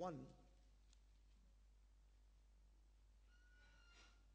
1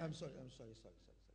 I'm sorry,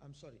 I'm sorry,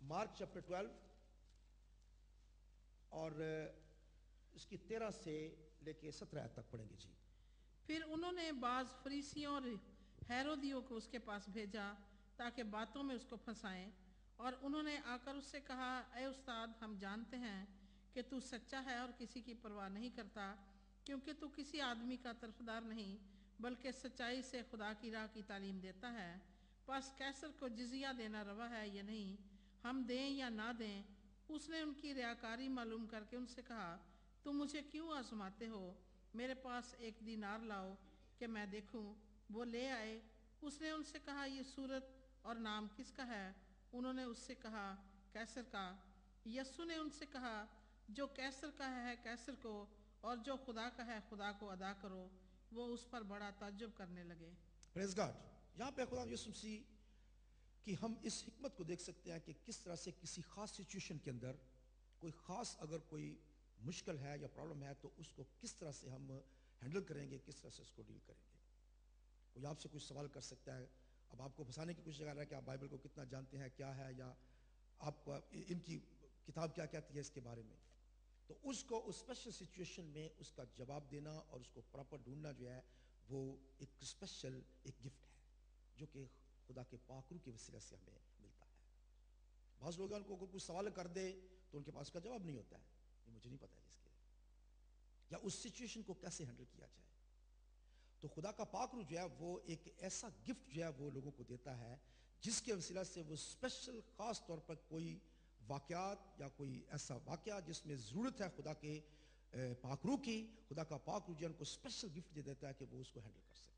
mark chapter 12 اور اس کی 13 سے لے کے 17 آیت تک پڑھیں گے جی. پھر انہوں نے بعض فریسیوں اور ہیرودیوں کو اس کے پاس بھیجا تاکہ باتوں میں اس کو پھنسائیں، اور انہوں نے آ کر اس سے کہا، اے استاد، ہم جانتے ہیں کہ تو سچا ہے اور کسی کی پرواہ نہیں کرتا، کیونکہ تو کسی آدمی کا طرفدار نہیں بلکہ سچائی سے خدا کی راہ کی تعلیم دیتا ہے. پس کیسر کو جزیہ دینا روا ہے یا نہیں، ہم دیں یا نہ دیں؟ اس نے ان کی ریاکاری معلوم کر کے ان سے کہا، تم مجھے کیوں آزماتے ہو؟ میرے پاس 1 دینار لاؤ کہ میں دیکھوں. وہ لے آئے. اس نے ان سے کہا، یہ صورت اور نام کس کا ہے؟ انہوں نے اس سے کہا، کیسر کا. یسوع نے ان سے کہا، جو کیسر کا ہے کیسر کو، اور جو خدا کا ہے خدا کو ادا کرو. وہ اس پر بڑا تعجب کرنے لگے. پریز گاڈ. یہاں پہ خدا یسوع مسیح کہ ہم اس حکمت کو دیکھ سکتے ہیں کہ کس طرح سے کسی خاص سچویشن کے اندر کوئی خاص اگر کوئی مشکل ہے یا پرابلم ہے تو اس کو کس طرح سے ہم ہینڈل کریں گے، کس طرح سے اس کو ڈیل کریں گے. کوئی آپ سے کچھ سوال کر سکتا ہے، اب آپ کو پھنسانے کی کوشش کر رہا ہے کہ آپ بائبل کو کتنا جانتے ہیں، کیا ہے، یا آپ کو ان کی کتاب کیا کہتی ہے اس کے بارے میں. تو اس کو اس اسپیشل سچویشن میں اس کا جواب دینا اور اس کو پراپر ڈھونڈنا جو ہے وہ ایک اسپیشل ایک گفٹ ہے جو کہ خدا کے پاک روح کے وسیلہ سے ہمیں ملتا ہے. بعض لوگ ان کو کچھ سوال کر دے تو ان کے پاس اس کا جواب نہیں ہوتا ہے، یہ مجھے نہیں پتا ہے اس کے، یا اس سچویشن کو کیسے ہینڈل کیا جائے. تو خدا کا پاک روح جو ہے وہ ایک ایسا گفٹ جو ہے وہ لوگوں کو دیتا ہے جس کے وسیلہ سے وہ اسپیشل خاص طور پر کوئی واقعات یا کوئی ایسا واقعہ جس میں ضرورت ہے خدا کے پاک روح کی، خدا کا پاک روح جو ہے ان کو اسپیشل گفٹ دے دیتا ہے کہ وہ اس کو ہینڈل کر سکیں.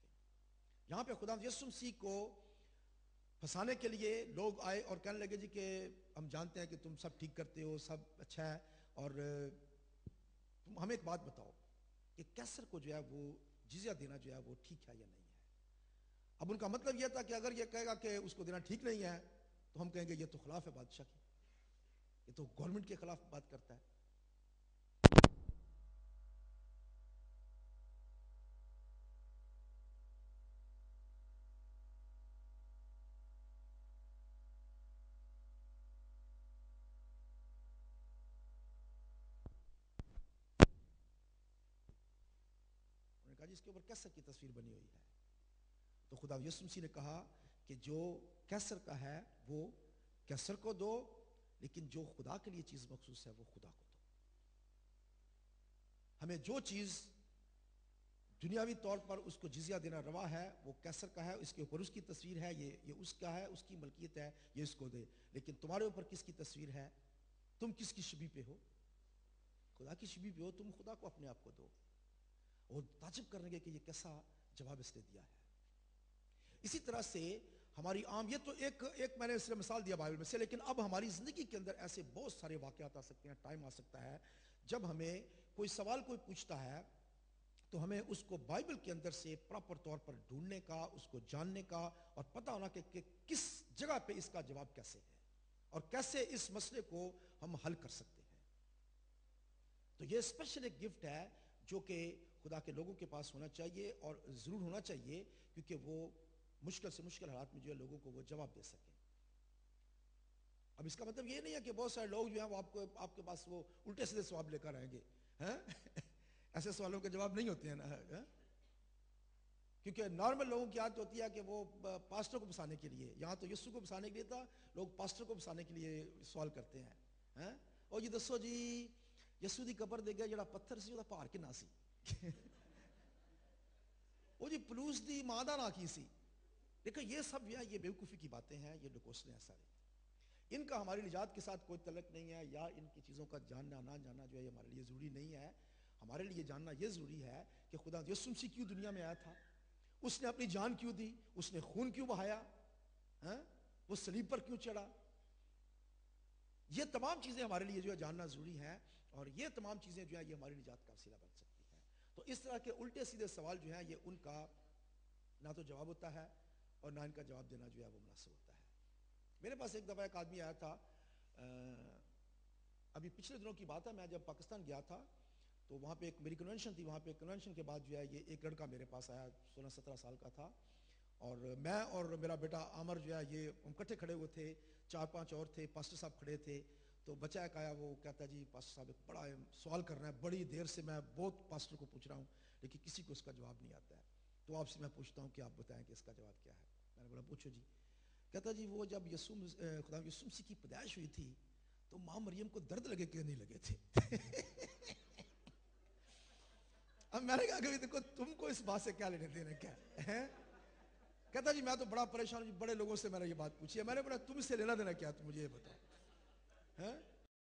یہاں پہ خدا یسوع مسیح کو پھنسانے کے لیے لوگ آئے اور کہنے لگے جی کہ ہم جانتے ہیں کہ تم سب ٹھیک کرتے ہو، سب اچھا ہے، اور تم ہمیں ایک بات بتاؤ کہ کیسر کو جو ہے وہ جزیہ دینا جو ہے وہ ٹھیک ہے یا نہیں ہے. اب ان کا مطلب یہ تھا کہ اگر یہ کہے گا کہ اس کو دینا ٹھیک نہیں ہے تو ہم کہیں گے یہ تو خلاف ہے بادشاہ کی، یہ تو گورنمنٹ کے خلاف بات کرتا ہے. انہوں نے کہا جی اس کے اوپر کیسر کی تصویر بنی ہوئی ہے. تو خدا یسوع مسیح نے کہا کہ جو کیسر کا ہے وہ کیسر کو دو، لیکن جو خدا کے لیے چیز مخصوص ہے وہ خدا کو دو. ہمیں جو چیز دنیاوی طور پر اس کو جزیہ دینا روا ہے وہ کیسر کا ہے، اس کے اوپر اس کی تصویر ہے، یہ اس کا ہے، اس کی ملکیت ہے، یہ اس کو دے. لیکن تمہارے اوپر کس کی تصویر ہے؟ تم کس کی شبیہ پہ ہو؟ خدا کی شبیہ پہ ہو، تم خدا کو اپنے آپ کو دو. اور تعجب کریں گے کہ یہ کیسا جواب اس نے دیا ہے. اسی طرح سے ہماری عام، یہ تو ایک میں نے اس لیے مثال دیا بائبل میں سے، لیکن اب ہماری زندگی کے اندر ایسے بہت سارے واقعات آ سکتے ہیں، ٹائم آ سکتا ہے جب ہمیں کوئی سوال کوئی پوچھتا ہے تو ہمیں اس کو بائبل کے اندر سے پراپر طور پر ڈھونڈنے کا، اس کو جاننے کا اور پتہ ہونا کہ کس جگہ پہ اس کا جواب کیسے ہے اور کیسے اس مسئلے کو ہم حل کر سکتے ہیں. تو یہ اسپیشل ایک گفٹ ہے جو کہ خدا کے لوگوں کے پاس ہونا چاہیے اور ضرور ہونا چاہیے، کیونکہ وہ مشکل سے مشکل حالات میں جو ہے لوگوں کو وہ جواب دے سکیں. اب اس کا مطلب یہ نہیں ہے کہ بہت سارے لوگ جو ہیں وہ آپ کے پاس وہ الٹے سیدھے سوال لے کر آئیں گے. ایسے سوالوں کے جواب نہیں ہوتے ہیں نا، کیونکہ نارمل لوگوں کی عادت ہوتی ہے کہ وہ پاسٹر کو پھنسانے کے لیے، یہاں تو یسوع کو پھنسانے کے لیے تھا، لوگ پاسٹر کو پھنسانے کے لیے سوال کرتے ہیں. اور یہ دسو جی یسوع دی قبر دے گیا جڑا پتھر سی وہ پار کے نہ سی، وہ جی پلوس دی ماں دا نہ کی سی. دیکھو یہ سب جو ہے یہ بیوقوفی کی باتیں ہیں، یہ ڈکوسلے ہیں سارے. ان کا ہماری نجات کے ساتھ کوئی تعلق نہیں ہے، یا ان کی چیزوں کا جاننا نہ جاننا جو ہے ہمارے لیے ضروری نہیں ہے. ہمارے لیے جاننا یہ ضروری ہے کہ خدا یسوع مسیح کیوں دنیا میں آیا تھا، اس نے اپنی جان کیوں دی، اس نے خون کیوں بہایا، وہ صلیب پر کیوں چڑھا. یہ تمام چیزیں ہمارے لیے جو ہے جاننا ضروری ہے، اور یہ تمام چیزیں جو ہے یہ ہماری نجات کا وسیلہ بن سکتی ہیں. تو اس طرح کے الٹے سیدھے سوال جو ہیں یہ ان کا نہ تو جواب ہوتا ہے اور نہ ان کا جواب دینا جو ہے وہ مناسب ہوتا ہے. میرے پاس ایک دفعہ ایک آدمی آیا تھا، ابھی پچھلے دنوں کی بات ہے، میں جب پاکستان گیا تھا تو وہاں پہ ایک میری کنونشن تھی. وہاں پہ کنونشن کے بعد جو ہے یہ ایک لڑکا میرے پاس آیا، 16-17 سال کا تھا، اور میں اور میرا بیٹا عامر جو ہے یہ ہم کٹھے کھڑے ہوئے تھے, 4-5 اور تھے, پاسٹر صاحب کھڑے تھے. تو بچہ ایک آیا, وہ کہتا ہے جی پاسٹر صاحب ایک بڑا سوال کرنا ہے, بڑی دیر سے میں بہت پاسٹر کو پوچھ رہا ہوں لیکن کسی کو اس کا جواب نہیں آتا ہے, تو آپ سے میں پوچھتا ہوں کہ آپ بتائیں کہ اس کا جواب کیا ہے. میں نے بولا پوچھو جی. کہتا جی وہ جب خدا یسوع مسیح کی پیدائش ہوئی تھی تو ماں مریم کو درد لگے کہ نہیں لگے تھے؟ اب میں نے کہا کہ دیکھو تم کو اس بات سے کیا لینے دینا کیا ہے؟ کہتا جی میں تو بڑا پریشان ہوں, بڑے لوگوں سے میں نے یہ بات پوچھی ہے. میں نے بولا تم اس سے لینا دینا کیا, تم مجھے یہ بتاؤ.